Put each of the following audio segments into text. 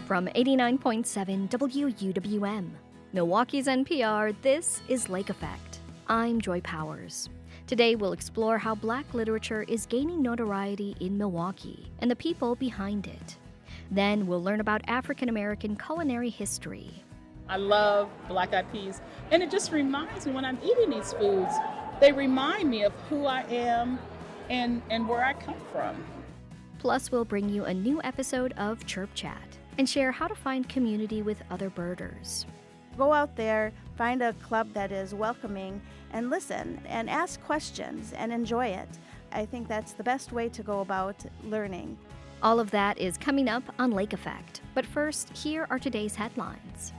From 89.7 WUWM, Milwaukee's NPR, this is Lake Effect. I'm Joy Powers. Today we'll explore how Black literature is gaining notoriety in Milwaukee and the people behind it. Then we'll learn about African American culinary history. I love black-eyed peas, and it just reminds me when I'm eating these foods, they remind me of who I am and where I come from. Plus, we'll bring you a new episode of Chirp Chat and share how to find community with other birders. Go out there, find a club that is welcoming, and listen and ask questions and enjoy it. I think that's the best way to go about learning. All of that is coming up on Lake Effect. But first, here are today's headlines.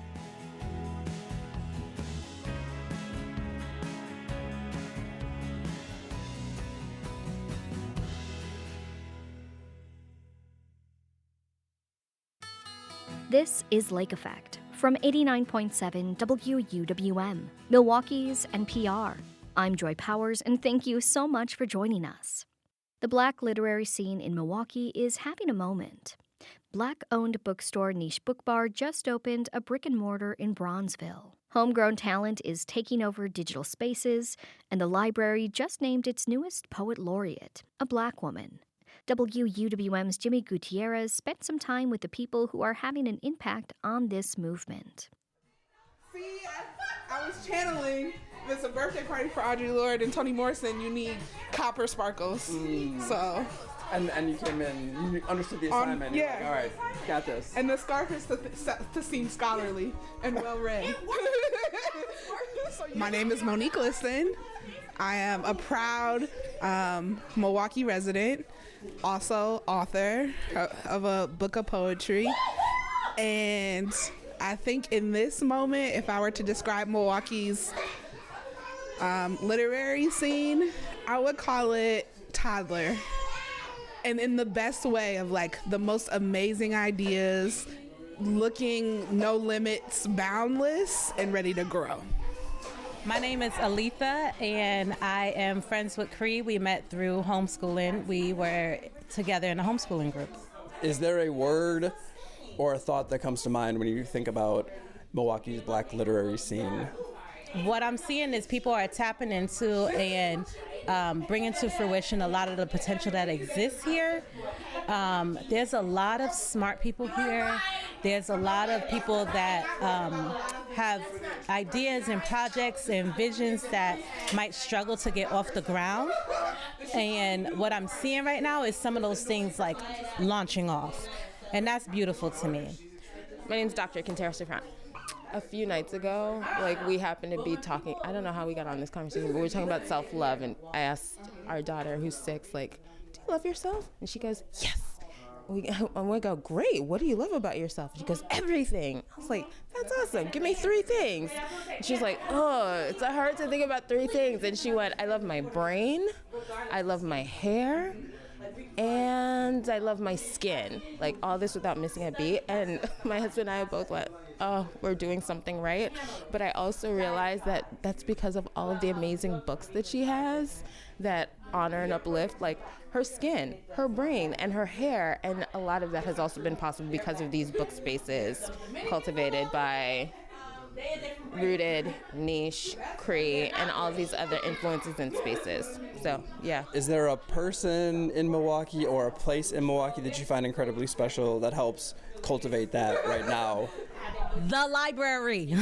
This is Lake Effect from 89.7 WUWM, Milwaukee's NPR. I'm Joy Powers, and thank you so much for joining us. The Black literary scene in Milwaukee is having a moment. Black-owned bookstore Niche Book Bar just opened a brick-and-mortar in Bronzeville. Homegrown talent is taking over digital spaces, and the library just named its newest poet laureate, a Black woman. WUWM's Jimmy Gutierrez spent some time with the people who are having an impact on this movement. See, I was channeling. It's a birthday party for Audre Lorde and Toni Morrison. You need copper sparkles. So. And you came in, you understood the assignment. Yeah. Like, all right, got this. And the scarf is to seem scholarly and well read. My name is Monique Liston. I am a proud Milwaukee resident, also author of a book of poetry. And I think in this moment, if I were to describe Milwaukee's literary scene, I would call it toddler. And in the best way of like the most amazing ideas, looking no limits, boundless, and ready to grow. My name is Aletha, and I am friends with Cree. We met through homeschooling. We were together in a homeschooling group. Is there a word or a thought that comes to mind when you think about Milwaukee's Black literary scene? What I'm seeing is people are tapping into and bringing to fruition a lot of the potential that exists here. There's a lot of smart people here. There's a lot of people that have ideas and projects and visions that might struggle to get off the ground. And what I'm seeing right now is some of those things like launching off. And that's beautiful to me. My name's Dr. Quintero Safran. A few nights ago, we happened to be talking, I don't know how we got on this conversation, but we were talking about self-love, and I asked our daughter, who's 6, do you love yourself? And she goes, yes. And we go, great, what do you love about yourself? She goes, everything. I was like, that's awesome, give me 3 things. And she's like, oh, it's hard to think about 3 things. And she went, I love my brain, I love my hair, and I love my skin. All this without missing a beat. And my husband and I both went, oh, we're doing something right. But I also realized that that's because of all of the amazing books that she has that honor and uplift, her skin, her brain, and her hair. And a lot of that has also been possible because of these book spaces cultivated by Rooted, Niche, Cree, and all these other influences and spaces. So, yeah. Is there a person in Milwaukee or a place in Milwaukee that you find incredibly special that helps cultivate that right now? The library.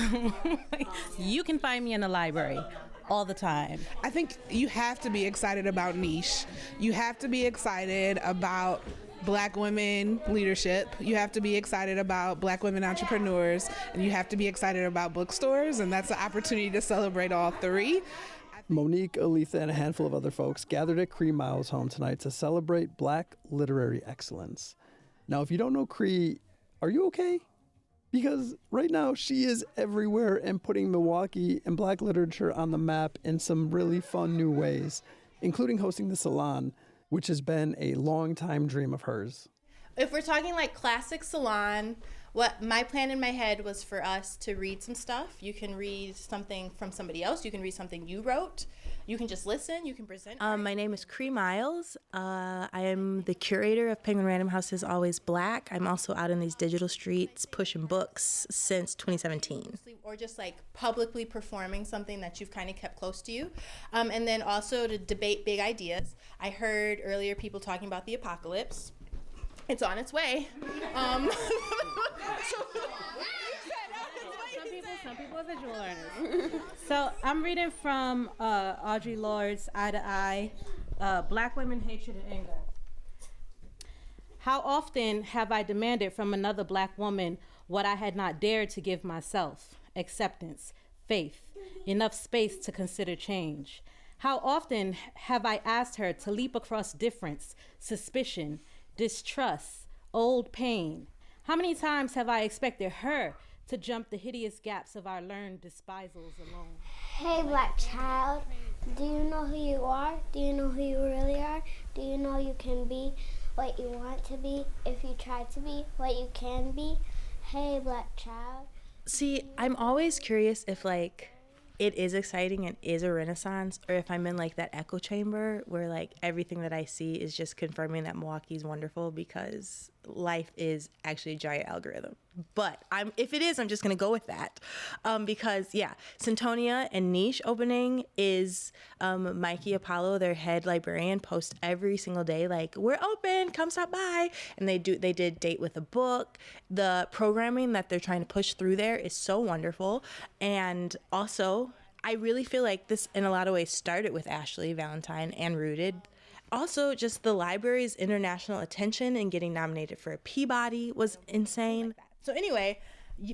You can find me in the library all the time. I think you have to be excited about Niche. You have to be excited about Black women leadership. You have to be excited about Black women entrepreneurs, and you have to be excited about bookstores, and that's an opportunity to celebrate all 3. Monique, Aletha, and a handful of other folks gathered at Cree Miles' home tonight to celebrate Black literary excellence. Now, if you don't know Cree, are you okay? Because right now she is everywhere and putting Milwaukee and Black literature on the map in some really fun new ways, including hosting the Salon, which has been a long-time dream of hers. If we're talking classic Salon, What my plan in my head was for us to read some stuff. You can read something from somebody else. You can read something you wrote. You can just listen. You can present. My name is Cree Miles. I am the curator of Penguin Random House's Always Black. I'm also out in these digital streets pushing books since 2017. Or just like publicly performing something that you've kind of kept close to you. And then also to debate big ideas. I heard earlier people talking about the apocalypse. It's on its way. Some people are visual learners. So I'm reading from Audre Lorde's Eye to Eye, Black Women, Hatred, and Anger. How often have I demanded from another Black woman what I had not dared to give myself? Acceptance, faith, enough space to consider change. How often have I asked her to leap across difference, suspicion, distrust, old pain? How many times have I expected her to jump the hideous gaps of our learned despisals alone? Hey, Black child, do you know who you are? Do you know who you really are? Do you know you can be what you want to be if you try to be what you can be? Hey, Black child. See, I'm always curious if like it is exciting and is a renaissance, or if I'm in like that echo chamber where like everything that I see is just confirming that Milwaukee's wonderful because life is actually a giant algorithm. But if it is, I'm just gonna go with that because yeah, Centonia and Niche opening is Mikey Apollo, their head librarian, posts every single day like we're open, come stop by, and they did date with a book. The programming that they're trying to push through there is so wonderful, and also I really feel like this in a lot of ways started with Ashley Valentine and Rooted. Also, just the library's international attention and getting nominated for a Peabody was insane. So anyway,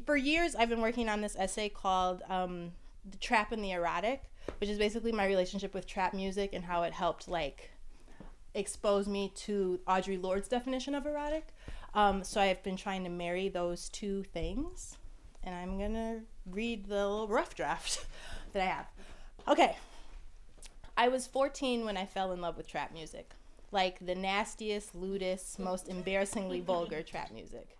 for years I've been working on this essay called The Trap and the Erotic, which is basically my relationship with trap music and how it helped like expose me to Audre Lorde's definition of erotic. So I've been trying to marry those two things, and I'm gonna read the little rough draft that I have. Okay. I was 14 when I fell in love with trap music, like the nastiest, lewdest, most embarrassingly vulgar trap music.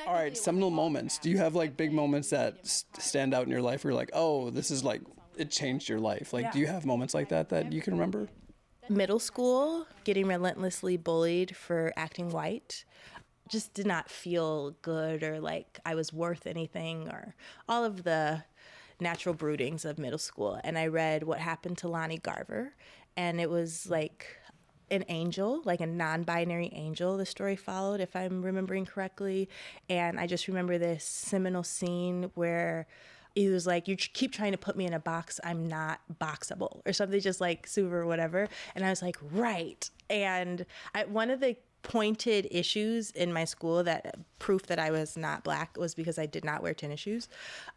All right, seminal moments. Do you have like big moments that stand out in your life where you're like, oh, this is like, it changed your life? Like, do you have moments like that you can remember? Middle school, getting relentlessly bullied for acting white. Just did not feel good or like I was worth anything, or all of the natural broodings of middle school. And I read What Happened to Lonnie Garver, and it was like an angel, like a non-binary angel the story followed, if I'm remembering correctly. And I just remember this seminal scene where he was like, you keep trying to put me in a box, I'm not boxable, or something just like super whatever. And I was like, right. And one of the pointed issues in my school that proof that I was not Black was because I did not wear tennis shoes.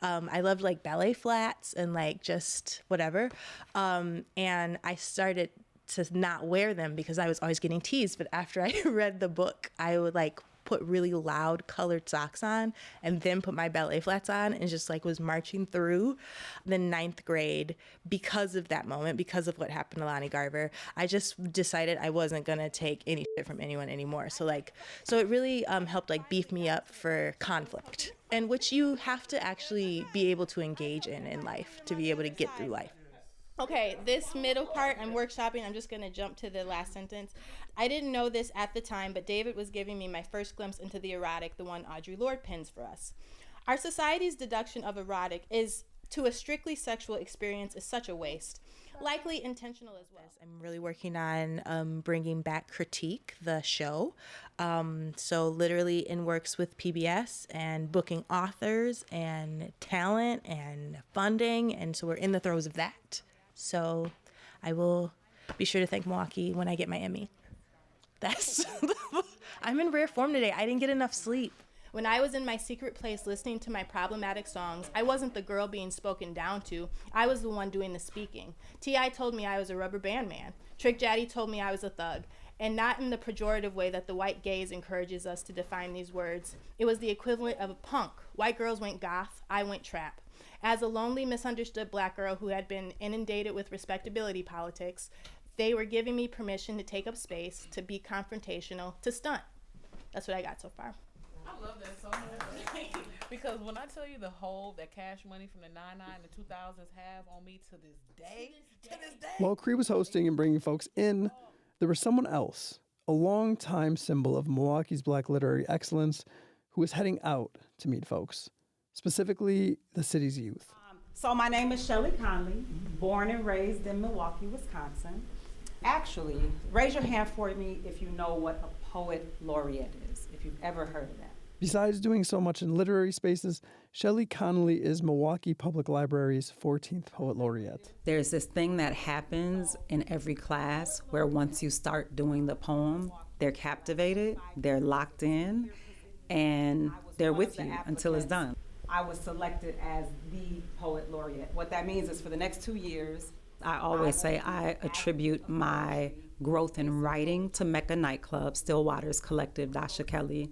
I loved like ballet flats and like just whatever. And I started to not wear them because I was always getting teased. But after I read the book, I would like put really loud colored socks on and then put my ballet flats on and just like was marching through the 9th grade because of that moment, because of what happened to Lonnie Garver. I just decided I wasn't gonna take any shit from anyone anymore. So it really helped like beef me up for conflict, and which you have to actually be able to engage in life to be able to get through life. Okay, this middle part, I'm workshopping. I'm just going to jump to the last sentence. I didn't know this at the time, but David was giving me my first glimpse into the erotic, the one Audre Lorde pins for us. Our society's deduction of erotic is to a strictly sexual experience is such a waste, likely intentional as well. I'm really working on bringing back Critique, the show. So literally in works with PBS and booking authors and talent and funding, and so we're in the throes of that. So I will be sure to thank Milwaukee when I get my Emmy. I'm in rare form today. I didn't get enough sleep. When I was in my secret place listening to my problematic songs, I wasn't the girl being spoken down to. I was the one doing the speaking. T.I. told me I was a rubber band man. Trick Daddy told me I was a thug. And not in the pejorative way that the white gaze encourages us to define these words. It was the equivalent of a punk. White girls went goth, I went trap. As a lonely, misunderstood Black girl who had been inundated with respectability politics, they were giving me permission to take up space, to be confrontational, to stunt. That's what I got so far. I love that so much. Because when I tell you the hold that Cash Money from the 99 and the 2000s have on me to this day. While Cree was hosting and bringing folks in, there was someone else, a longtime symbol of Milwaukee's Black literary excellence, who was heading out to meet folks, specifically the city's youth. So my name is Shelly Conley, born and raised in Milwaukee, Wisconsin. Actually, raise your hand for me if you know what a poet laureate is, if you've ever heard of that. Besides doing so much in literary spaces, Shelly Connolly is Milwaukee Public Library's 14th Poet Laureate. There's this thing that happens in every class where once you start doing the poem, they're captivated, they're locked in, and they're with you until it's done. I was selected as the Poet Laureate. What that means is for the next 2 years, I always say I attribute my growth in writing to Mecca Nightclub, Stillwater's collective, Dasha Kelly.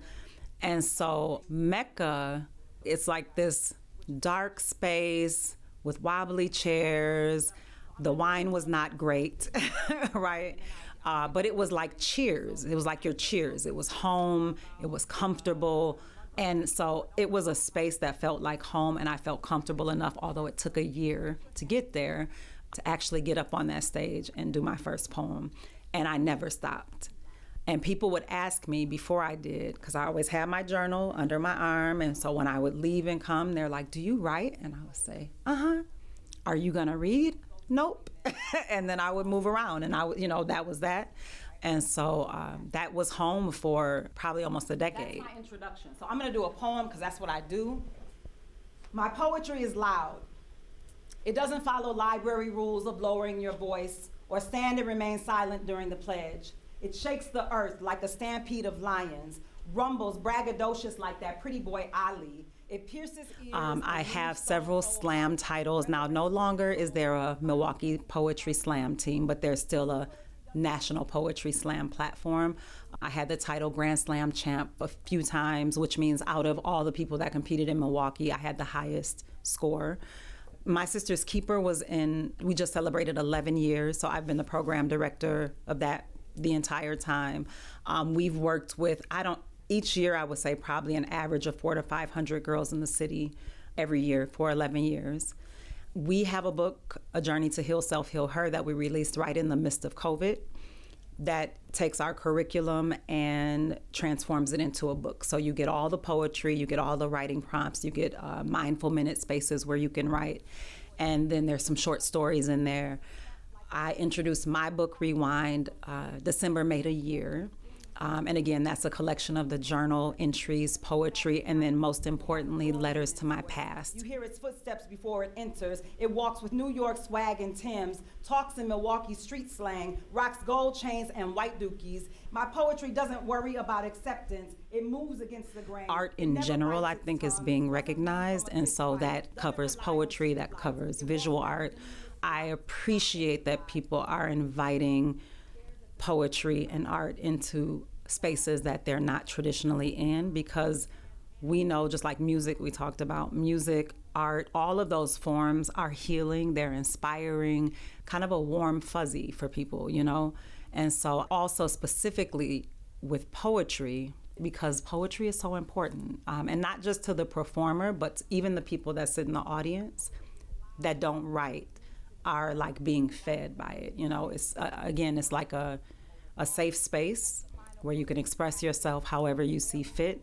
And so Mecca, it's like this dark space with wobbly chairs. The wine was not great, right? But it was like Cheers. It was like your Cheers. It was home, it was comfortable. And so it was a space that felt like home, and I felt comfortable enough, although it took a year to get there, to actually get up on that stage and do my first poem. And I never stopped. And people would ask me before I did, because I always had my journal under my arm, and so when I would leave and come, they're like, do you write? And I would say, uh-huh. Are you gonna read? Nope. And then I would move around, and that was that. And so that was home for probably almost a decade. that's my introduction. So I'm gonna do a poem because that's what I do. My poetry is loud. It doesn't follow library rules of lowering your voice or stand and remain silent during the pledge. It shakes the earth like a stampede of lions, rumbles braggadocious like that pretty boy Ali. It pierces ears. I have several slam titles. Now, no longer is there a Milwaukee Poetry Slam team, but there's still a National Poetry Slam platform. I had the title Grand Slam champ a few times, which means out of all the people that competed in Milwaukee, I had the highest score. My Sister's Keeper we just celebrated 11 years, so I've been the program director of that the entire time. We've worked with, each year I would say probably an average of 400 to 500 girls in the city every year for 11 years. We have a book, A Journey to Heal Self, Heal Her, that we released right in the midst of COVID that takes our curriculum and transforms it into a book. So you get all the poetry, you get all the writing prompts, you get mindful minute spaces where you can write, and then there's some short stories in there. I introduced my book, Rewind. December made a year. And again, that's a collection of the journal entries, poetry, and then most importantly, letters to my past. You hear its footsteps before it enters. It walks with New York swag and Timbs, talks in Milwaukee street slang, rocks gold chains and white dookies. My poetry doesn't worry about acceptance. It moves against the grain. Art in general, I think, is being recognized, and so that covers poetry, that covers visual art. I appreciate that people are inviting poetry and art into spaces that they're not traditionally in, because we know, just like music, we talked about music, art, all of those forms are healing, they're inspiring, kind of a warm fuzzy for people, And so also specifically with poetry, because poetry is so important, and not just to the performer, but even the people that sit in the audience that don't write are like being fed by it. It's again, it's like a safe space where you can express yourself however you see fit.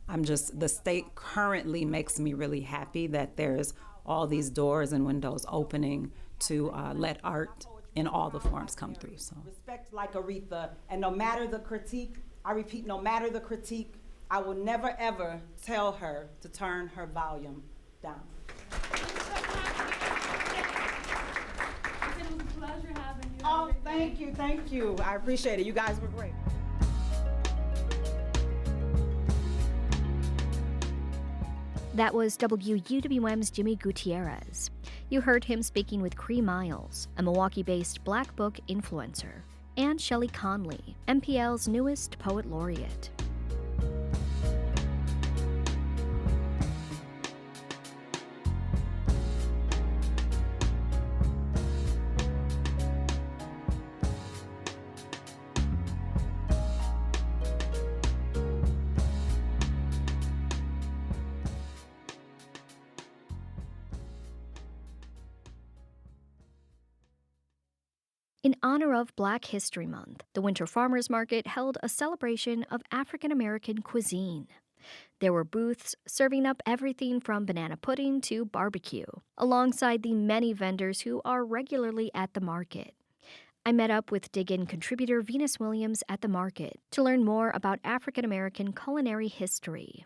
The state currently makes me really happy that there's all these doors and windows opening to let art in all the forms come through. So respect like Aretha, and no matter the critique, I repeat, no matter the critique, I will never ever tell her to turn her volume down. Oh, thank you. I appreciate it. You guys were great. That was WUWM's Jimmy Gutierrez. You heard him speaking with Cree Miles, a Milwaukee-based Black Book influencer, and Shelly Conley, MPL's newest poet laureate. In honor of Black History Month, the Winter Farmers Market held a celebration of African American cuisine. There were booths serving up everything from banana pudding to barbecue, alongside the many vendors who are regularly at the market. I met up with Dig In contributor Venus Williams at the market to learn more about African American culinary history.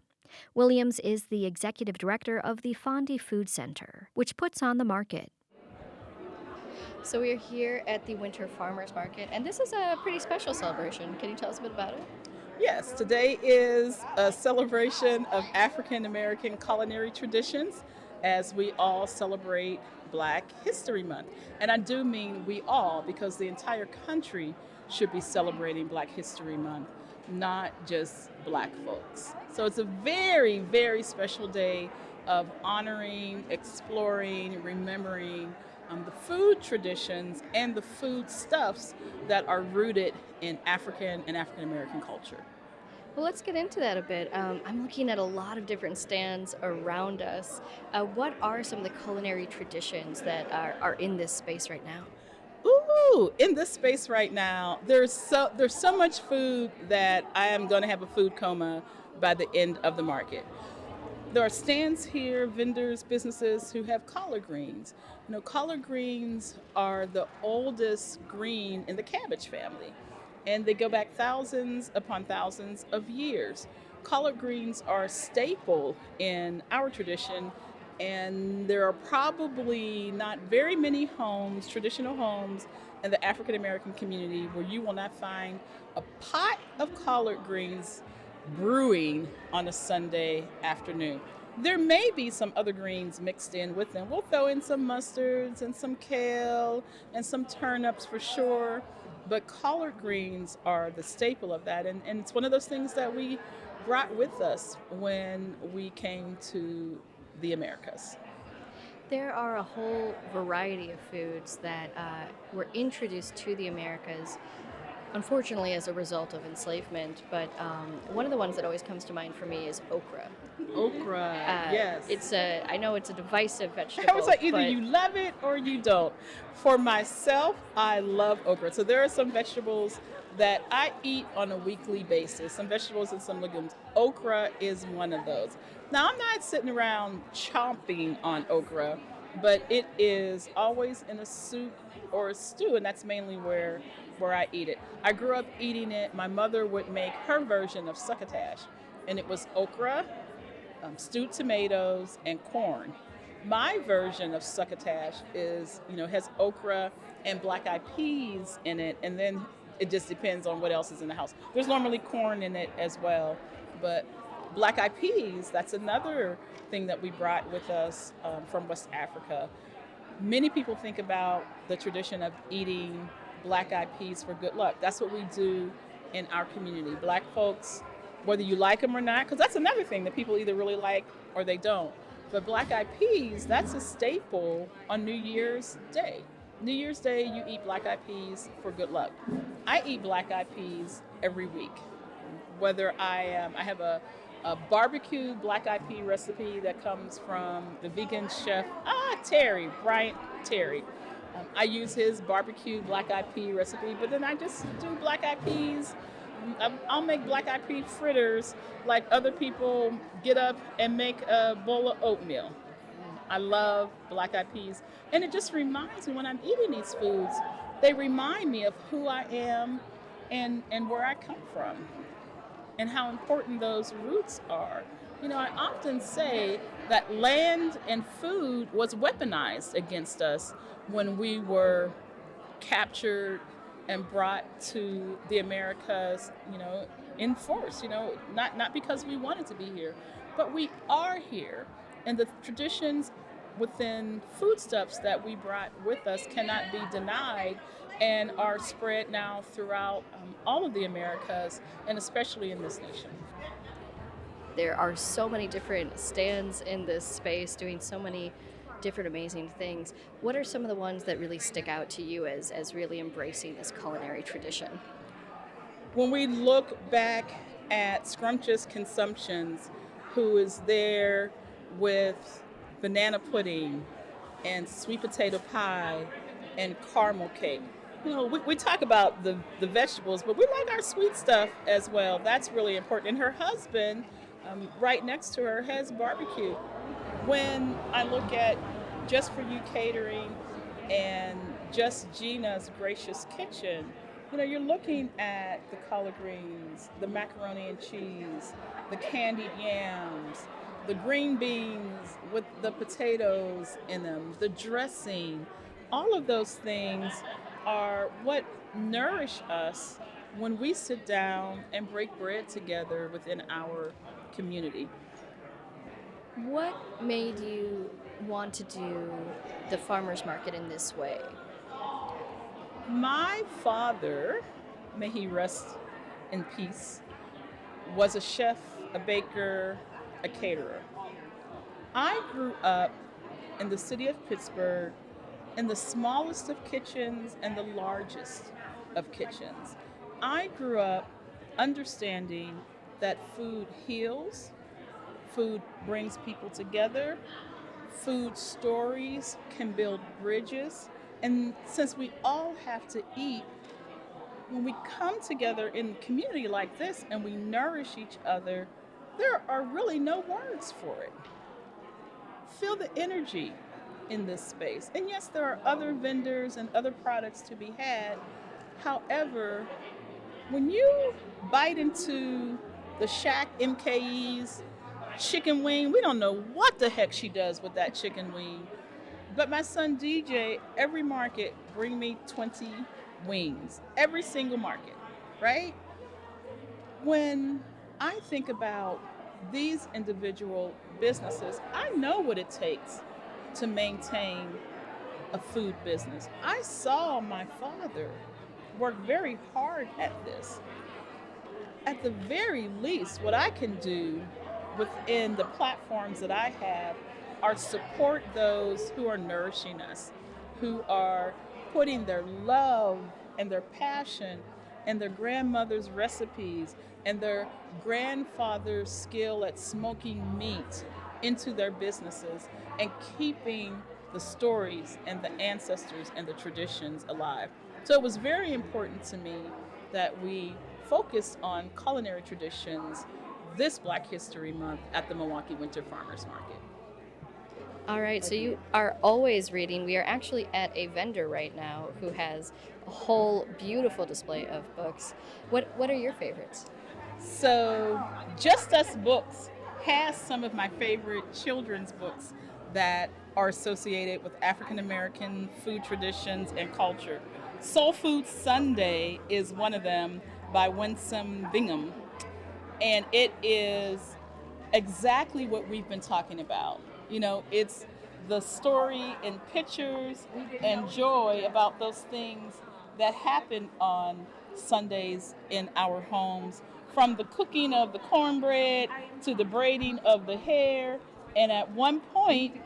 Williams is the executive director of the Fondy Food Center, which puts on the market. So we are here at the Winter Farmers Market, and this is a pretty special celebration. Can you tell us a bit about it? Yes, today is a celebration of African American culinary traditions as we all celebrate Black History Month. And I do mean we all, because the entire country should be celebrating Black History Month, not just Black folks. So it's a very, very special day of honoring, exploring, remembering the food traditions and the food stuffs that are rooted in African and African American culture. Well, let's get into that a bit. I'm looking at a lot of different stands around us. What are some of the culinary traditions that are in this space right now? Ooh, in this space right now, there's so much food that I am going to have a food coma by the end of the market. There are stands here, vendors, businesses who have collard greens. You know, collard greens are the oldest green in the cabbage family, and they go back thousands upon thousands of years. Collard greens are a staple in our tradition, and there are probably not very many homes, traditional homes, in the African American community where you will not find a pot of collard greens brewing on a Sunday afternoon. There may be some other greens mixed in with them. We'll throw in some mustards and some kale and some turnips for sure, but collard greens are the staple of that, and it's one of those things that we brought with us when we came to the Americas. There are a whole variety of foods that were introduced to the Americas, unfortunately, as a result of enslavement. But one of the ones that always comes to mind for me is okra. Okra, yes. I know it's a divisive vegetable. I was like, either you love it or you don't. For myself, I love okra. So there are some vegetables that I eat on a weekly basis, some vegetables and some legumes. Okra is one of those. Now, I'm not sitting around chomping on okra, but it is always in a soup or a stew, and that's mainly where I eat it. I grew up eating it. My mother would make her version of succotash, and it was okra, stewed tomatoes, and corn. My version of succotash is, has okra and black-eyed peas in it, and then it just depends on what else is in the house. There's normally corn in it as well, but black-eyed peas, that's another thing that we brought with us from West Africa. Many people think about the tradition of eating black-eyed peas for good luck. That's what we do in our community. Black folks, whether you like them or not, because that's another thing that people either really like or they don't. But black-eyed peas, that's a staple on New Year's Day. New Year's Day, you eat black-eyed peas for good luck. I eat black-eyed peas every week. Whether I have a barbecue black-eyed pea recipe that comes from the vegan chef, Bryant Terry. I use his barbecue black-eyed pea recipe, but then I just do black-eyed peas. I'll make black-eyed pea fritters like other people get up and make a bowl of oatmeal. I love black-eyed peas. And it just reminds me, when I'm eating these foods, they remind me of who I am and where I come from and how important those roots are. I often say that land and food was weaponized against us when we were captured and brought to the Americas, in force, not because we wanted to be here, but we are here. And the traditions within foodstuffs that we brought with us cannot be denied and are spread now throughout all of the Americas, and especially in this nation. There are so many different stands in this space doing so many different amazing things. What are some of the ones that really stick out to you as really embracing this culinary tradition? When we look back at Scrumptious Consumptions, who is there with banana pudding and sweet potato pie and caramel cake, We talk about the vegetables, but we like our sweet stuff as well. That's really important. And her husband, right next to her, has barbecue. When I look at Just For You Catering and Just Gina's Gracious Kitchen, you're looking at the collard greens, the macaroni and cheese, the candied yams, the green beans with the potatoes in them, the dressing. All of those things are what nourish us when we sit down and break bread together within our community. What made you want to do the farmers market in this way? My father, may he rest in peace, was a chef, a baker, a caterer. I grew up in the city of Pittsburgh in the smallest of kitchens and the largest of kitchens. I grew up understanding that food heals, food brings people together, food stories can build bridges, and since we all have to eat, when we come together in a community like this and we nourish each other, there are really no words for it. Feel the energy in this space. And yes, there are other vendors and other products to be had. However, when you bite into the Shack MKE's chicken wing, we don't know what the heck she does with that chicken wing. But my son DJ, every market, bring me 20 wings. Every single market, right? When I think about these individual businesses, I know what it takes to maintain a food business. I saw my father work very hard at this. At the very least, what I can do within the platforms that I have are support those who are nourishing us, who are putting their love and their passion and their grandmother's recipes and their grandfather's skill at smoking meat into their businesses and keeping the stories and the ancestors and the traditions alive. So it was very important to me that we focused on culinary traditions this Black History Month at the Milwaukee Winter Farmers Market. All right, so you are always reading. We are actually at a vendor right now who has a whole beautiful display of books. What are your favorites? So Just Us Books has some of my favorite children's books that are associated with African American food traditions and culture. Soul Food Sunday is one of them by Winsome Bingham. And it is exactly what we've been talking about. It's the story and pictures and joy about those things that happen on Sundays in our homes, from the cooking of the cornbread to the braiding of the hair, and at one point,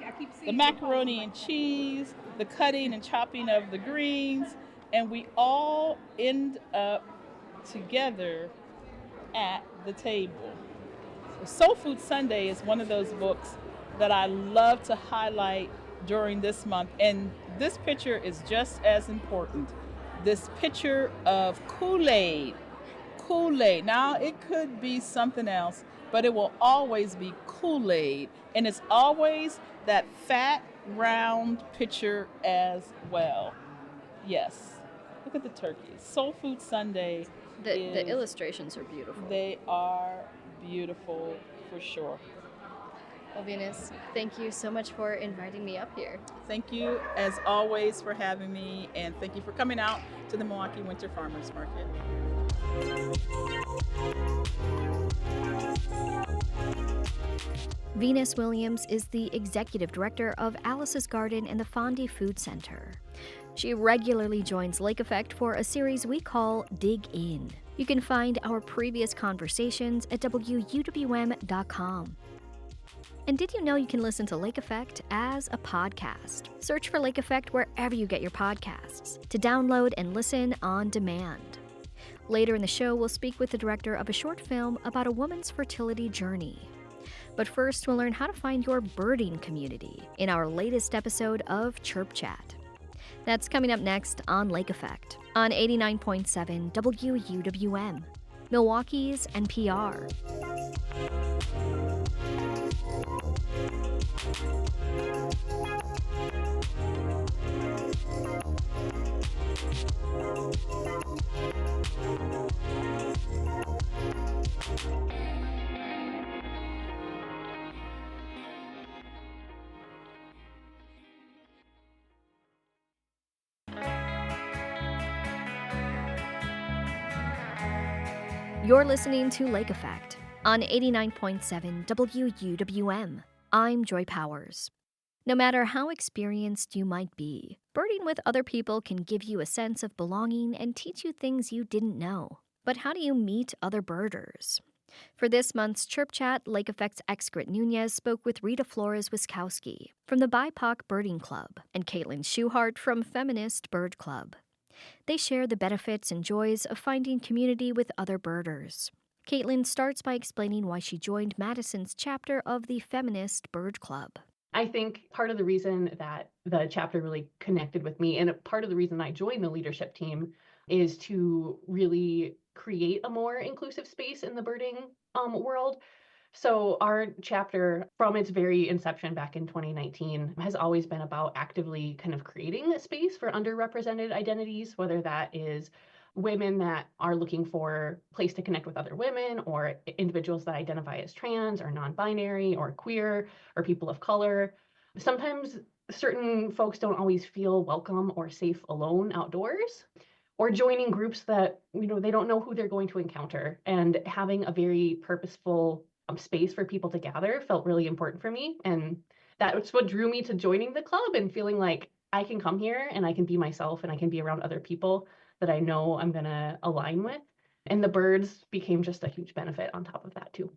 the macaroni and cheese, the cutting and chopping of the greens, and we all end up together at the table. Soul Food Sunday is one of those books that I love to highlight during this month, and this picture is just as important. This picture of Kool-Aid. Kool-Aid. Now, it could be something else, but it will always be Kool-Aid, and it's always that fat, round picture as well. Yes. Look at the turkeys. Soul Food Sunday. The illustrations are beautiful. They are beautiful for sure. Well, Venus, thank you so much for inviting me up here. Thank you, as always, for having me, and thank you for coming out to the Milwaukee Winter Farmers Market. Venus Williams is the executive director of Alice's Garden and the Fondy Food Center. She regularly joins Lake Effect for a series we call Dig In. You can find our previous conversations at wuwm.com. And did you know you can listen to Lake Effect as a podcast? Search for Lake Effect wherever you get your podcasts to download and listen on demand. Later in the show, we'll speak with the director of a short film about a woman's fertility journey. But first, we'll learn how to find your birding community in our latest episode of Chirp Chat. That's coming up next on Lake Effect on 89.7 WUWM, Milwaukee's NPR. You're listening to Lake Effect on 89.7 WUWM. I'm Joy Powers. No matter how experienced you might be, birding with other people can give you a sense of belonging and teach you things you didn't know. But how do you meet other birders? For this month's Chirp Chat, Lake Effect's Excret Nunez spoke with Rita Flores-Wiskowski from the BIPOC Birding Club and Caitlin Schuhart from Feminist Bird Club. They share the benefits and joys of finding community with other birders. Caitlin starts by explaining why she joined Madison's chapter of the Feminist Bird Club. I think part of the reason that the chapter really connected with me, and a part of the reason I joined the leadership team, is to really create a more inclusive space in the birding world. So our chapter, from its very inception back in 2019, has always been about actively kind of creating a space for underrepresented identities, whether that is women that are looking for a place to connect with other women, or individuals that identify as trans or non-binary or queer or people of color. Sometimes certain folks don't always feel welcome or safe alone outdoors, or joining groups that, they don't know who they're going to encounter. And having a very purposeful space for people to gather felt really important for me. And that's what drew me to joining the club and feeling like I can come here and I can be myself and I can be around other people that I know I'm going to align with. And the birds became just a huge benefit on top of that too.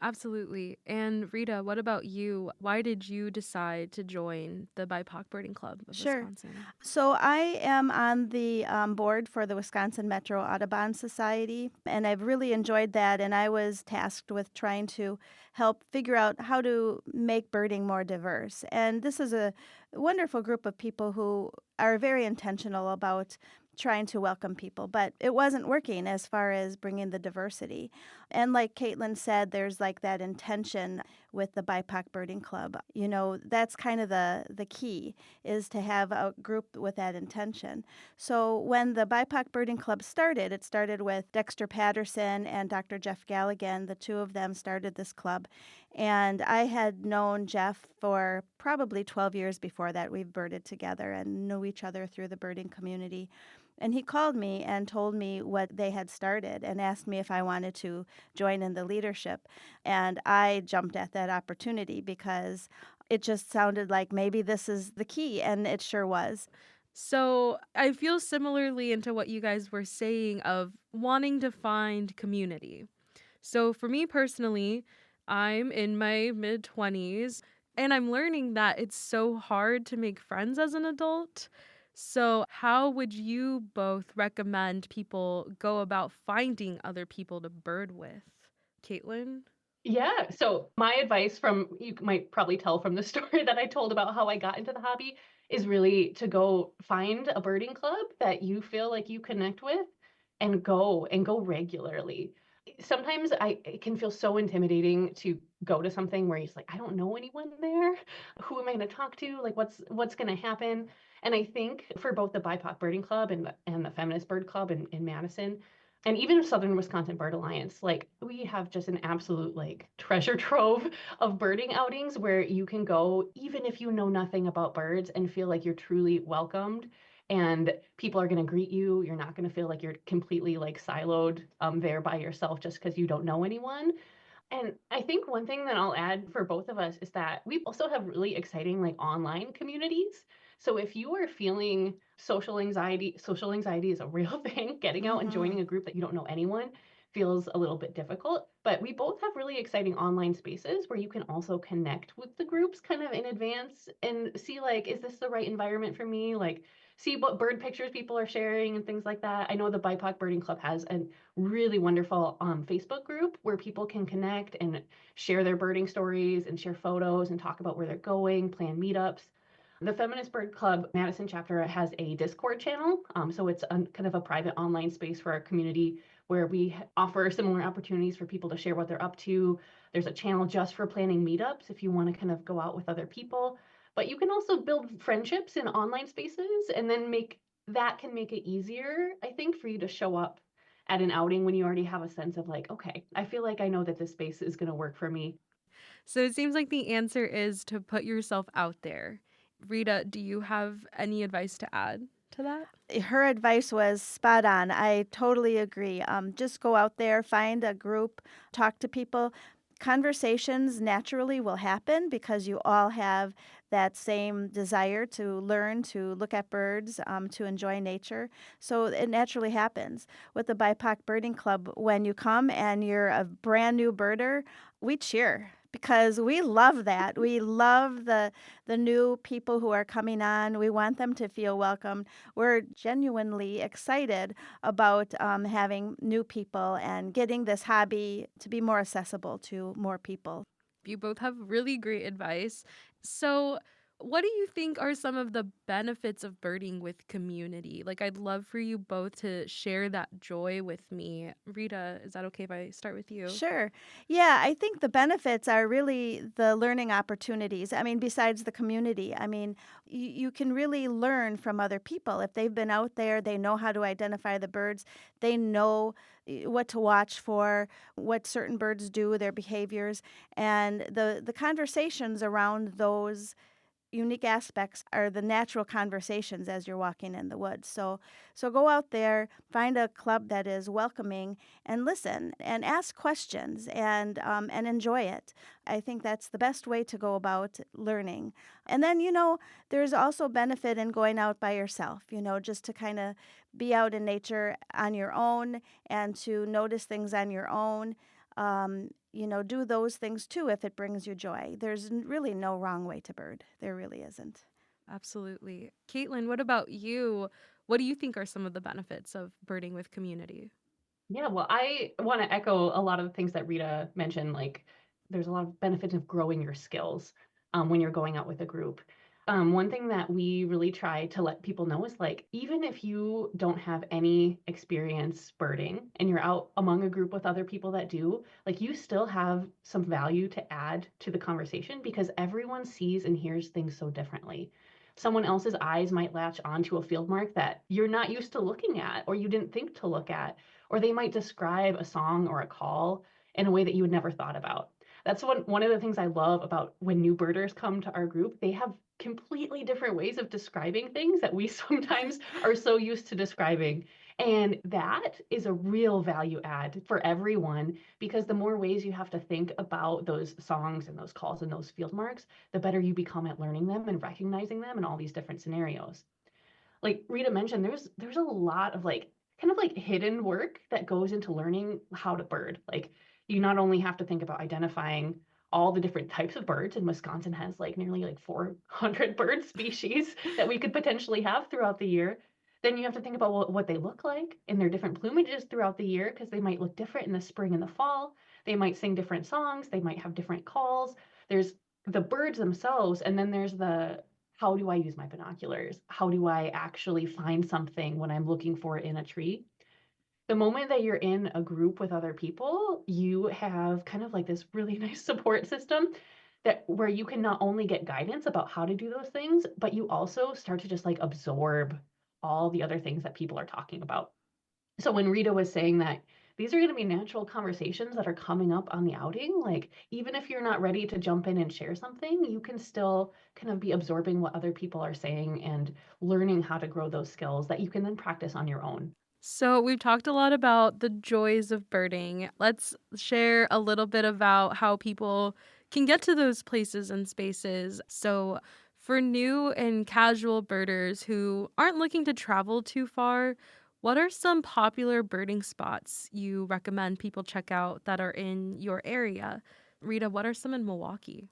Absolutely. And Rita, what about you? Why did you decide to join the BIPOC Birding Club of Wisconsin? So I am on the board for the Wisconsin Metro Audubon Society, and I've really enjoyed that. And I was tasked with trying to help figure out how to make birding more diverse. And this is a wonderful group of people who are very intentional about trying to welcome people, but it wasn't working as far as bringing the diversity. And like Caitlin said, there's like that intention with the BIPOC Birding Club. That's kind of the key, is to have a group with that intention. So when the BIPOC Birding Club started, it started with Dexter Patterson and Dr. Jeff Galligan. The two of them started this club. And I had known Jeff for probably 12 years before that. We've birded together and knew each other through the birding community. And he called me and told me what they had started and asked me if I wanted to join in the leadership. And I jumped at that opportunity because it just sounded like maybe this is the key, and it sure was. So I feel similarly into what you guys were saying of wanting to find community. So for me personally, I'm in my mid-20s, and I'm learning that it's so hard to make friends as an adult. So how would you both recommend people go about finding other people to bird with? Caitlin? Yeah. So my advice, you might probably tell from the story that I told about how I got into the hobby, is really to go find a birding club that you feel like you connect with and go regularly. Sometimes it can feel so intimidating to go to something where you're like, I don't know anyone there. Who am I going to talk to? Like, what's going to happen? And I think for both the BIPOC Birding Club and the Feminist Bird Club in Madison, and even Southern Wisconsin Bird Alliance, like, we have just an absolute treasure trove of birding outings where you can go even if you know nothing about birds and feel like you're truly welcomed. And people are going to greet you. You're not going to feel like you're completely siloed there by yourself just because you don't know anyone. And I think one thing that I'll add for both of us is that we also have really exciting online communities. So if you are feeling social anxiety is a real thing. Getting out and joining a group that you don't know anyone feels a little bit difficult. But we both have really exciting online spaces where you can also connect with the groups kind of in advance and see is this the right environment for me? See what bird pictures people are sharing and things like that. I know the BIPOC Birding Club has a really wonderful Facebook group where people can connect and share their birding stories and share photos and talk about where they're going, plan meetups. The Feminist Bird Club Madison chapter has a Discord channel. So it's kind of a private online space for our community where we offer similar opportunities for people to share what they're up to. There's a channel just for planning meetups if you want to kind of go out with other people. But you can also build friendships in online spaces and then can make it easier, I think, for you to show up at an outing when you already have a sense of like, okay, I feel like I know that this space is going to work for me. So it seems like the answer is to put yourself out there. Rita, do you have any advice to add to that? Her advice was spot on. I totally agree. Just go out there, find a group, talk to people. Conversations naturally will happen because you all have that same desire to learn, to look at birds, to enjoy nature. So it naturally happens. With the BIPOC Birding Club, when you come and you're a brand new birder, we cheer because we love that. We love the new people who are coming on. We want them to feel welcome. We're genuinely excited about having new people and getting this hobby to be more accessible to more people. You both have really great advice. So, what do you think are some of the benefits of birding with community? Like, I'd love for you both to share that joy with me. Rita, is that okay if I start with you? Sure. Yeah, I think the benefits are really the learning opportunities. I mean, besides the community, I mean, you can really learn from other people. If they've been out there, they know how to identify the birds, they know what to watch for, what certain birds do, their behaviors, and the conversations around those unique aspects are the natural conversations as you're walking in the woods. So go out there, find a club that is welcoming, and listen and ask questions and enjoy it. I think that's the best way to go about learning. And then there's also benefit in going out by yourself. Just to kind of be out in nature on your own and to notice things on your own. Do those things too if it brings you joy. There's really no wrong way to bird. There really isn't. Absolutely. Caitlin, what about you? What do you think are some of the benefits of birding with community? Yeah, well, I want to echo a lot of the things that Rita mentioned. Like, there's a lot of benefits of growing your skills when you're going out with a group. One thing that we really try to let people know is like, even if you don't have any experience birding and you're out among a group with other people that do, like, you still have some value to add to the conversation because everyone sees and hears things so differently. Someone else's eyes might latch onto a field mark that you're not used to looking at or you didn't think to look at, or they might describe a song or a call in a way that you would never thought about. That's one of the things I love about when new birders come to our group. They have completely different ways of describing things that we sometimes are so used to describing. And that is a real value add for everyone because the more ways you have to think about those songs and those calls and those field marks, the better you become at learning them and recognizing them in all these different scenarios. Like Rita mentioned, there's a lot of like kind of like hidden work that goes into learning how to bird. Like you not only have to think about identifying all the different types of birds, and Wisconsin has like nearly like 400 bird species that we could potentially have throughout the year. Then you have to think about what they look like in their different plumages throughout the year because they might look different in the spring and the fall. They might sing different songs. They might have different calls. There's the birds themselves, and then there's the how do I use my binoculars? How do I actually find something when I'm looking for it in a tree? The moment that you're in a group with other people, you have kind of like this really nice support system that where you can not only get guidance about how to do those things, but you also start to just like absorb all the other things that people are talking about. So when Rita was saying that these are going to be natural conversations that are coming up on the outing, like even if you're not ready to jump in and share something, you can still kind of be absorbing what other people are saying and learning how to grow those skills that you can then practice on your own. So, we've talked a lot about the joys of birding. Let's share a little bit about how people can get to those places and spaces. So, for new and casual birders who aren't looking to travel too far, what are some popular birding spots you recommend people check out that are in your area? Rita, what are some in Milwaukee?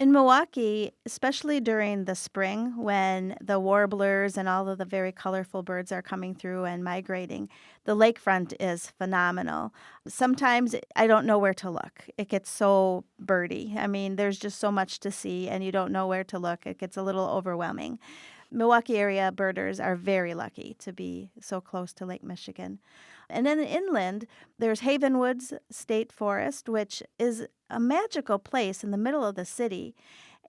In Milwaukee, especially during the spring when the warblers and all of the very colorful birds are coming through and migrating, the lakefront is phenomenal. Sometimes I don't know where to look. It gets so birdy. I mean, there's just so much to see and you don't know where to look. It gets a little overwhelming. Milwaukee area birders are very lucky to be so close to Lake Michigan. And then inland, there's Haven Woods State Forest, which is a magical place in the middle of the city.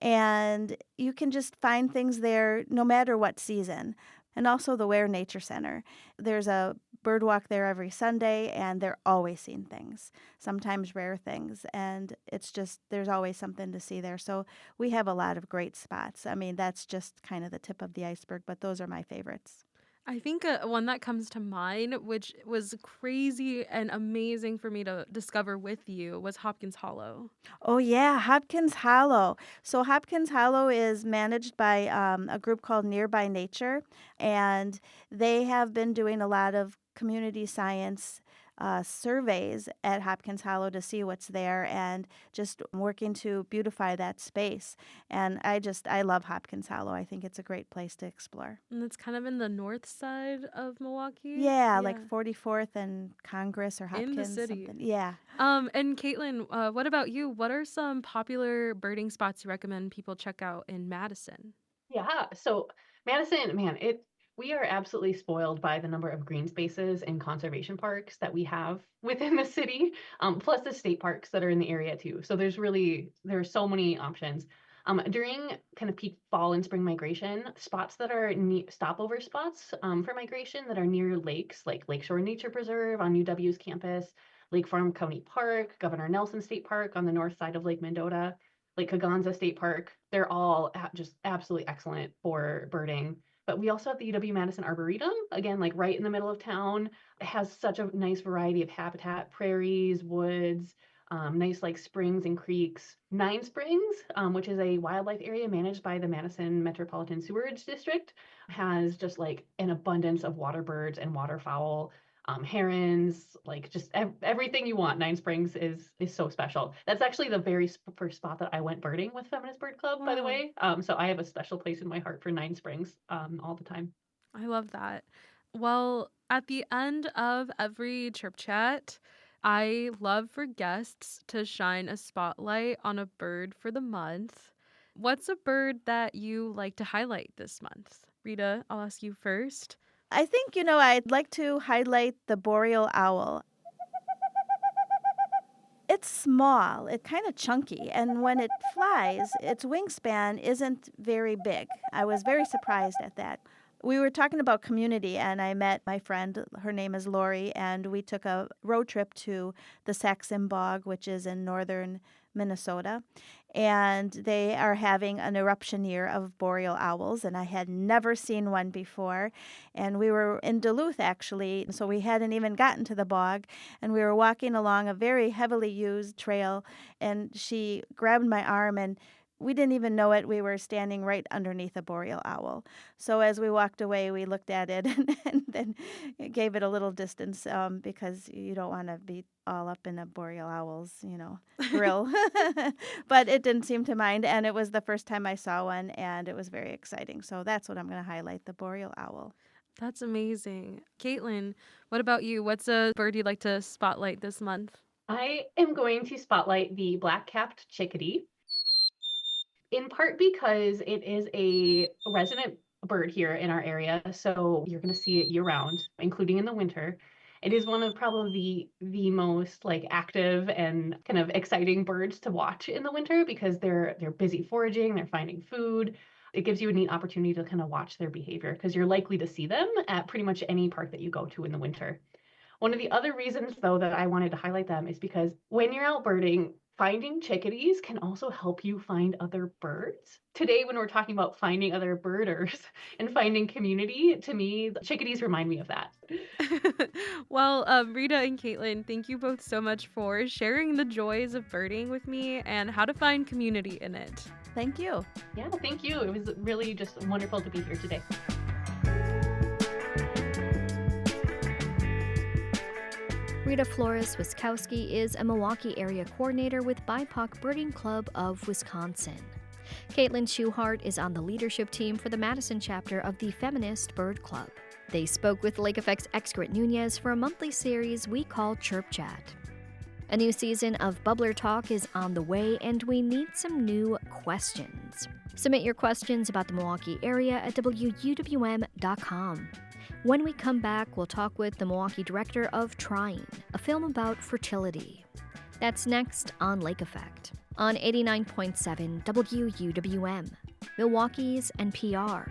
And you can just find things there no matter what season. And also the Ware Nature Center. There's a bird walk there every Sunday, and they're always seeing things, sometimes rare things. And it's just, there's always something to see there. So we have a lot of great spots. I mean, that's just kind of the tip of the iceberg, but those are my favorites. I think one that comes to mind, which was crazy and amazing for me to discover with you, was Hopkins Hollow. Oh, yeah, Hopkins Hollow. So Hopkins Hollow is managed by a group called Nearby Nature, and they have been doing a lot of community science surveys at Hopkins Hollow to see what's there and just working to beautify that space. And I love Hopkins Hollow. I think it's a great place to explore. And it's kind of in the north side of Milwaukee. Yeah, like 44th and Congress or Hopkins. In the city. Something. Yeah. And Caitlin, what about you? What are some popular birding spots you recommend people check out in Madison? Yeah, so Madison, man, we are absolutely spoiled by the number of green spaces and conservation parks that we have within the city, plus the state parks that are in the area too. So there are so many options. During kind of peak fall and spring migration, spots that are stopover spots for migration that are near lakes, like Lakeshore Nature Preserve on UW's campus, Lake Farm County Park, Governor Nelson State Park on the north side of Lake Mendota, Lake Kaganza State Park. They're all just absolutely excellent for birding. But we also have the UW-Madison Arboretum, again, like right in the middle of town. It has such a nice variety of habitat, prairies, woods, nice like springs and creeks. Nine Springs, which is a wildlife area managed by the Madison Metropolitan Sewerage District, has just like an abundance of water birds and waterfowl, herons, like just everything you want. Nine Springs is so special. That's actually the very first spot that I went birding with Feminist Bird Club, by the way. So I have a special place in my heart for Nine Springs all the time. I love that. Well, at the end of every Chirp Chat, I love for guests to shine a spotlight on a bird for the month. What's a bird that you like to highlight this month? Rita, I'll ask you first. I think, I'd like to highlight the boreal owl. It's small, it's kind of chunky, and when it flies, its wingspan isn't very big. I was very surprised at that. We were talking about community, and I met my friend, her name is Lori, and we took a road trip to the Saxon Bog, which is in northern Minnesota, and they are having an eruption year of boreal owls, and I had never seen one before. And we were in Duluth, actually, so we hadn't even gotten to the bog, and we were walking along a very heavily used trail, and she grabbed my arm, and we didn't even know it. We were standing right underneath a boreal owl. So as we walked away, we looked at it and then gave it a little distance because you don't want to be all up in a boreal owl's, grill. But it didn't seem to mind, and it was the first time I saw one, and it was very exciting. So that's what I'm going to highlight, the boreal owl. That's amazing. Caitlin, what about you? What's a bird you'd like to spotlight this month? I am going to spotlight the black-capped chickadee, in part because it is a resident bird here in our area, so you're going to see it year-round, including in the winter. It is one of probably the most like active and kind of exciting birds to watch in the winter because they're busy foraging, they're finding food. It gives you a neat opportunity to kind of watch their behavior because you're likely to see them at pretty much any park that you go to in the winter. One of the other reasons, though, that I wanted to highlight them is because when you're out birding, finding chickadees can also help you find other birds. Today, when we're talking about finding other birders and finding community, to me, chickadees remind me of that. Well, Rita and Caitlin, thank you both so much for sharing the joys of birding with me and how to find community in it. Thank you. Yeah, thank you. It was really just wonderful to be here today. Rita Flores-Wiskowski is a Milwaukee area coordinator with BIPOC Birding Club of Wisconsin. Caitlin Schuhart is on the leadership team for the Madison chapter of the Feminist Bird Club. They spoke with Lake Effect's Excret Nunez for a monthly series we call Chirp Chat. A new season of Bubbler Talk is on the way, and we need some new questions. Submit your questions about the Milwaukee area at WUWM.com. When we come back, we'll talk with the Milwaukee director of Trying, a film about fertility. That's next on Lake Effect, on 89.7 WUWM, Milwaukee's NPR.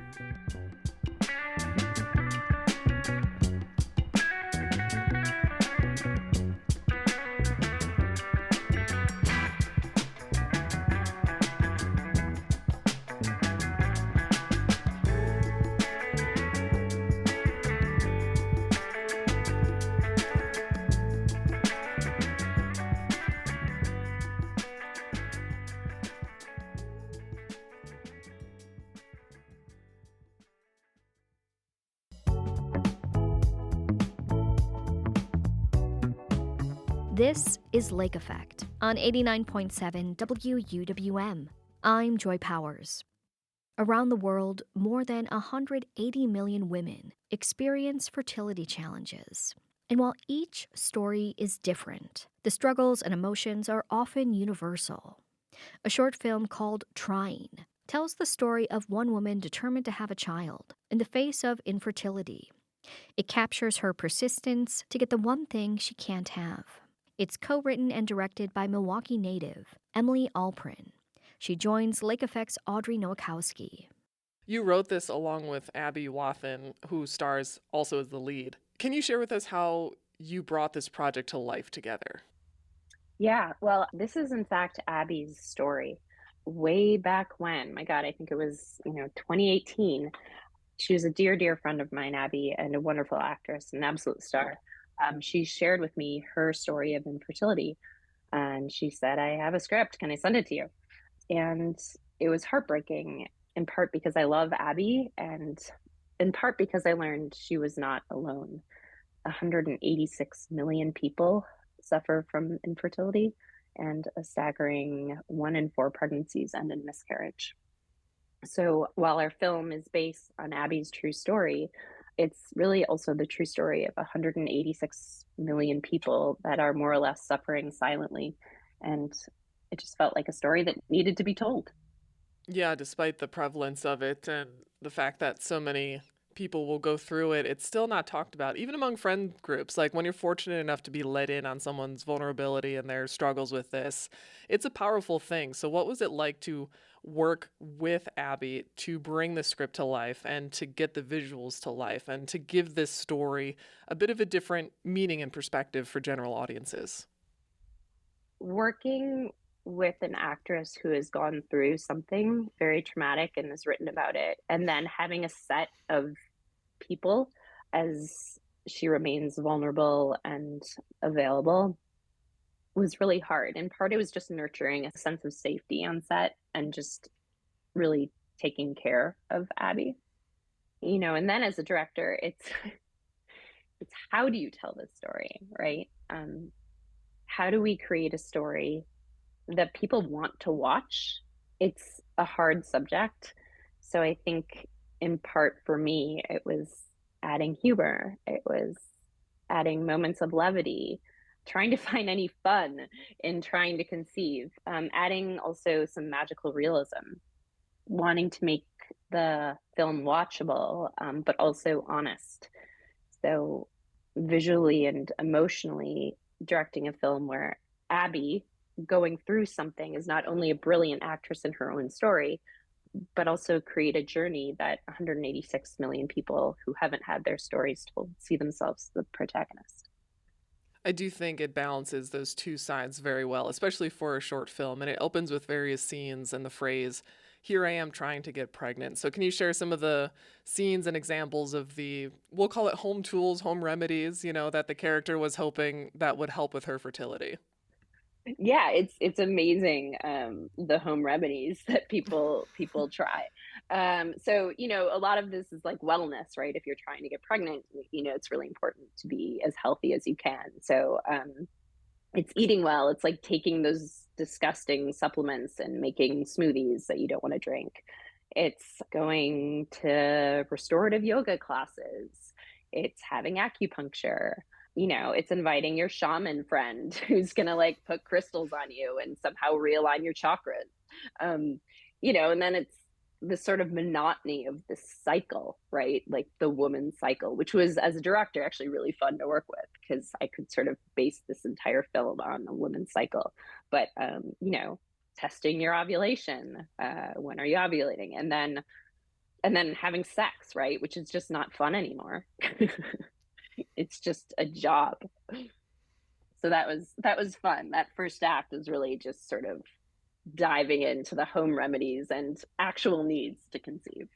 This is Lake Effect on 89.7 WUWM. I'm Joy Powers. Around the world, more than 180 million women experience fertility challenges. And while each story is different, the struggles and emotions are often universal. A short film called Trying tells the story of one woman determined to have a child in the face of infertility. It captures her persistence to get the one thing she can't have. It's co-written and directed by Milwaukee native Emily Alprin. She joins Lake Effect's Audrey Nowakowski. You wrote this along with Abby Wathan, who stars also as the lead. Can you share with us how you brought this project to life together? Yeah, well, this is in fact Abby's story. Way back when, my God, I think it was, 2018. She was a dear, dear friend of mine, Abby, and a wonderful actress, an absolute star. She shared with me her story of infertility, and she said, I have a script. Can I send it to you? And it was heartbreaking, in part because I love Abby, and in part because I learned she was not alone. 186 million people suffer from infertility, and a staggering 1 in 4 pregnancies end in miscarriage. So while our film is based on Abby's true story, it's really also the true story of 186 million people that are more or less suffering silently. And it just felt like a story that needed to be told. Yeah, despite the prevalence of it and the fact that so many people will go through it, it's still not talked about, even among friend groups. Like when you're fortunate enough to be let in on someone's vulnerability and their struggles with this, it's a powerful thing. So what was it like to work with Abby to bring the script to life and to get the visuals to life and to give this story a bit of a different meaning and perspective for general audiences? Working with an actress who has gone through something very traumatic and has written about it, and then having a set of people as she remains vulnerable and available was really hard. In part, it was just nurturing a sense of safety on set and just really taking care of Abby. And then as a director, it's how do you tell this story, right? How do we create a story that people want to watch? It's a hard subject. So I think in part for me, it was adding humor. It was adding moments of levity, trying to find any fun in trying to conceive, adding also some magical realism, wanting to make the film watchable, but also honest. So visually and emotionally directing a film where Abby going through something is not only a brilliant actress in her own story, but also create a journey that 186 million people who haven't had their stories told see themselves as the protagonist. I do think it balances those two sides very well, especially for a short film. And it opens with various scenes and the phrase, "Here I am trying to get pregnant." So can you share some of the scenes and examples of the, we'll call it home tools, home remedies, that the character was hoping that would help with her fertility? Yeah, it's amazing, the home remedies that people try. So a lot of this is like wellness, right? If you're trying to get pregnant, it's really important to be as healthy as you can. So It's eating well. It's like taking those disgusting supplements and making smoothies that you don't want to drink. It's going to restorative yoga classes. It's having acupuncture. It's inviting your shaman friend who's going to like put crystals on you and somehow realign your chakras. Um, and then it's the sort of monotony of this cycle, right? Like the woman cycle, which was, as a director, actually really fun to work with because I could sort of base this entire film on a woman's cycle. But, testing your ovulation, when are you ovulating? And then having sex, right? Which is just not fun anymore. It's just a job. So that was fun. That first act was really just sort of diving into the home remedies and actual needs to conceive.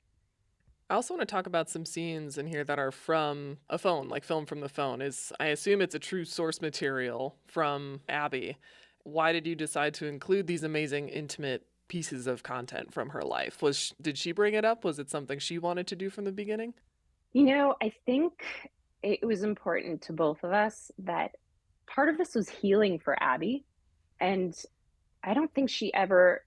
I also want to talk about some scenes in here that are from a phone, like film from the phone. I assume it's a true source material from Abby. Why did you decide to include these amazing, intimate pieces of content from her life? Did she bring it up? Was it something she wanted to do from the beginning? I think it was important to both of us that part of this was healing for Abby. And I don't think she ever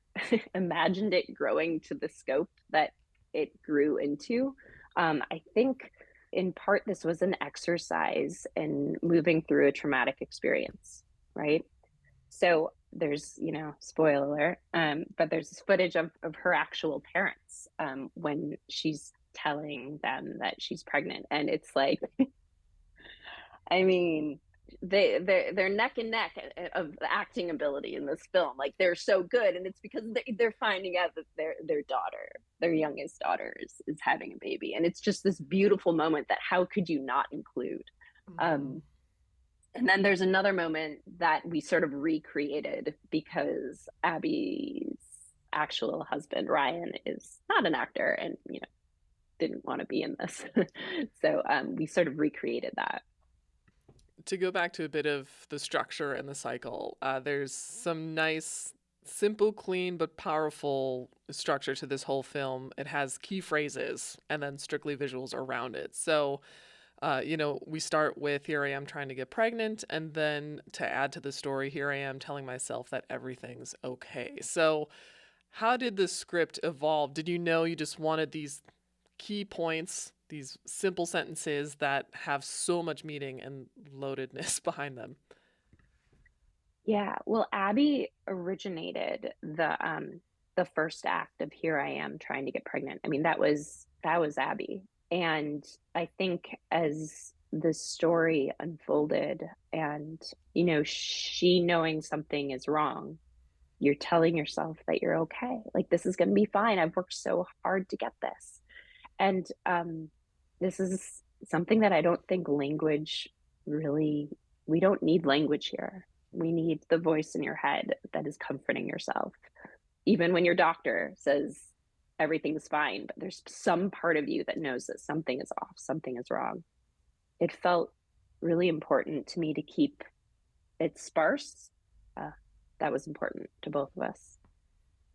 imagined it growing to the scope that it grew into. I think in part this was an exercise in moving through a traumatic experience, right? So there's, spoiler alert, but there's this footage of her actual parents when she's telling them that she's pregnant. And it's like, I mean, they're neck and neck of the acting ability in this film. Like they're so good, and it's because they're finding out that their daughter, their youngest daughter, is having a baby, and it's just this beautiful moment that how could you not include? And then there's another moment that we sort of recreated because Abby's actual husband Ryan is not an actor, and didn't want to be in this, so we sort of recreated that. To go back to a bit of the structure and the cycle, there's some nice, simple, clean, but powerful structure to this whole film. It has key phrases and then strictly visuals around it. So, we start with, here I am trying to get pregnant, and then to add to the story, here I am telling myself that everything's okay. So how did the script evolve? Did you know you just wanted these key points, these simple sentences that have so much meaning and loadedness behind them? Yeah, well, Abby originated the first act of Here I Am Trying to Get Pregnant. I mean, that was Abby. And I think as the story unfolded and, she knowing something is wrong, you're telling yourself that you're okay. Like, this is going to be fine. I've worked so hard to get this. And this is something that I don't think language really, we don't need language here. We need the voice in your head that is comforting yourself. Even when your doctor says everything's fine, but there's some part of you that knows that something is off, something is wrong. It felt really important to me to keep it sparse. That was important to both of us.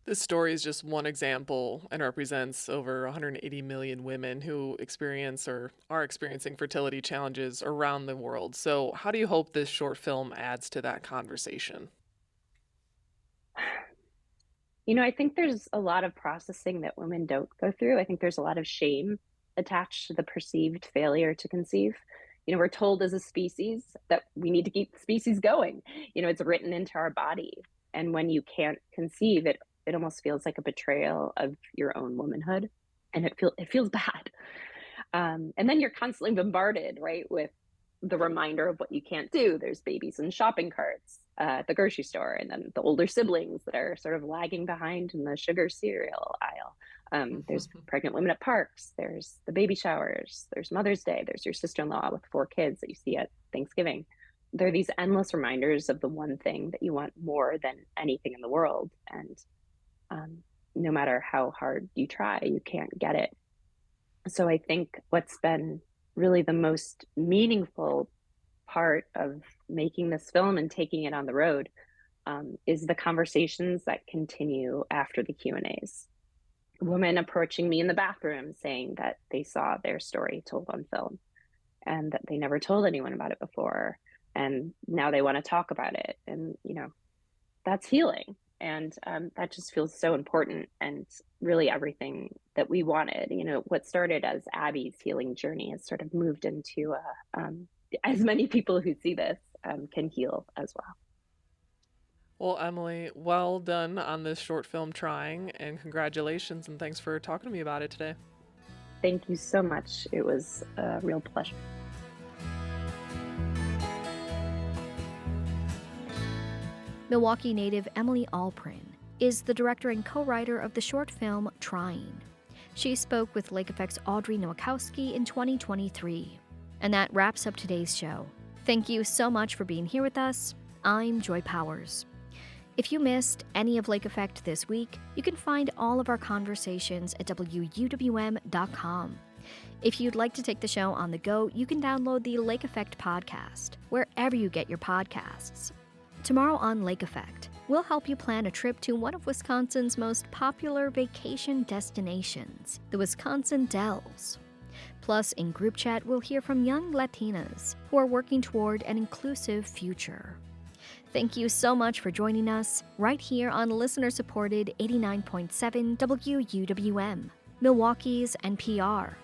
This story is just one example and represents over 180 million women who experience or are experiencing fertility challenges around the world. So how do you hope this short film adds to that conversation? I think there's a lot of processing that women don't go through. I think there's a lot of shame attached to the perceived failure to conceive. We're told as a species that we need to keep the species going. It's written into our body. And when you can't conceive, it almost feels like a betrayal of your own womanhood, and it feels bad. And then you're constantly bombarded, right, with the reminder of what you can't do. There's babies in shopping carts at the grocery store, and then the older siblings that are sort of lagging behind in the sugar cereal aisle. There's pregnant women at parks. There's the baby showers. There's Mother's Day. There's your sister-in-law with 4 kids that you see at Thanksgiving. There are these endless reminders of the one thing that you want more than anything in the world. And no matter how hard you try, you can't get it. So I think what's been really the most meaningful part of making this film and taking it on the road is the conversations that continue after the Q&As. Women approaching me in the bathroom saying that they saw their story told on film and that they never told anyone about it before. and now they want to talk about it. And, that's healing. And that just feels so important and really everything that we wanted. What started as Abby's healing journey has sort of moved into as many people who see this can heal as well. Well, Emily, well done on this short film Trying, and congratulations, and thanks for talking to me about it today. Thank you so much. It was a real pleasure. Milwaukee native Emily Alprin is the director and co-writer of the short film Trying. She spoke with Lake Effect's Audrey Nowakowski in 2023. And that wraps up today's show. Thank you so much for being here with us. I'm Joy Powers. If you missed any of Lake Effect this week, you can find all of our conversations at WUWM.com. If you'd like to take the show on the go, you can download the Lake Effect podcast, wherever you get your podcasts. Tomorrow on Lake Effect, we'll help you plan a trip to one of Wisconsin's most popular vacation destinations, the Wisconsin Dells. Plus, in Group Chat, we'll hear from young Latinas who are working toward an inclusive future. Thank you so much for joining us right here on listener-supported 89.7 WUWM, Milwaukee's NPR.